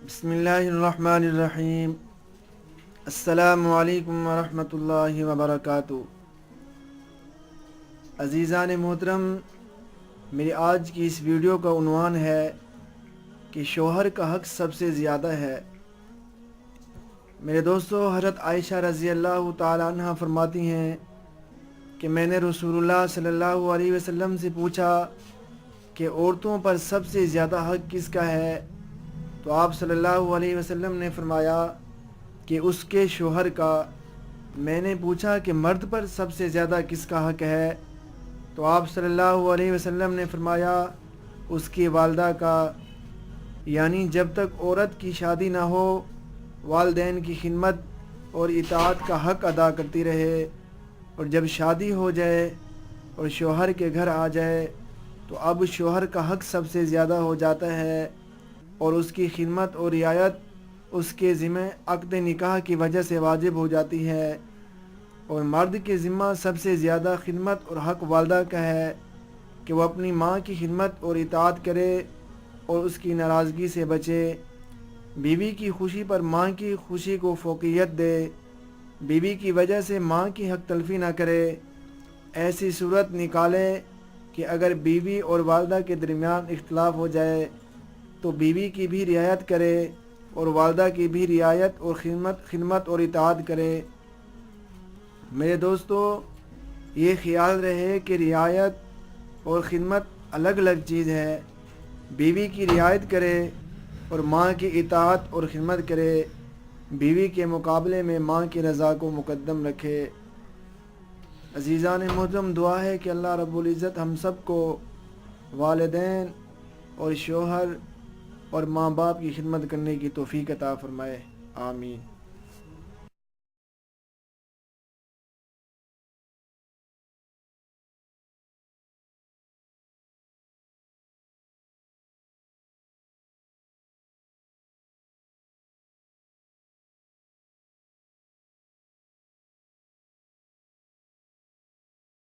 بسم اللہ الرحمن الرحیم۔ السلام علیکم ورحمۃ اللہ وبرکاتہ۔ عزیزان محترم، میری آج کی اس ویڈیو کا عنوان ہے کہ شوہر کا حق سب سے زیادہ ہے۔ میرے دوستو، حضرت عائشہ رضی اللہ تعالی عنہ فرماتی ہیں کہ میں نے رسول اللہ صلی اللہ علیہ وسلم سے پوچھا کہ عورتوں پر سب سے زیادہ حق کس کا ہے؟ تو آپ صلی اللہ علیہ وسلم نے فرمایا کہ اس کے شوہر کا۔ میں نے پوچھا کہ مرد پر سب سے زیادہ کس کا حق ہے؟ تو آپ صلی اللہ علیہ وسلم نے فرمایا اس کی والدہ کا، یعنی جب تک عورت کی شادی نہ ہو والدین کی خدمت اور اطاعت کا حق ادا کرتی رہے، اور جب شادی ہو جائے اور شوہر کے گھر آ جائے تو اب شوہر کا حق سب سے زیادہ ہو جاتا ہے، اور اس کی خدمت اور رعایت اس کے ذمہ عقد نکاح کی وجہ سے واجب ہو جاتی ہے۔ اور مرد کے ذمہ سب سے زیادہ خدمت اور حق والدہ کا ہے کہ وہ اپنی ماں کی خدمت اور اطاعت کرے اور اس کی ناراضگی سے بچے، بیوی کی خوشی پر ماں کی خوشی کو فوقیت دے، بیوی کی وجہ سے ماں کی حق تلفی نہ کرے، ایسی صورت نکالے کہ اگر بیوی اور والدہ کے درمیان اختلاف ہو جائے تو بیوی کی بھی رعایت کرے اور والدہ کی بھی رعایت اور خدمت اور اطاعت کرے۔ میرے دوستو، یہ خیال رہے کہ رعایت اور خدمت الگ الگ چیز ہے۔ بیوی کی رعایت کرے اور ماں کی اطاعت اور خدمت کرے، بیوی کے مقابلے میں ماں کی رضا کو مقدم رکھے۔ عزیزان محترم، دعا ہے کہ اللہ رب العزت ہم سب کو والدین اور شوہر اور ماں باپ کی خدمت کرنے کی توفیق عطا فرمائے۔ آمین۔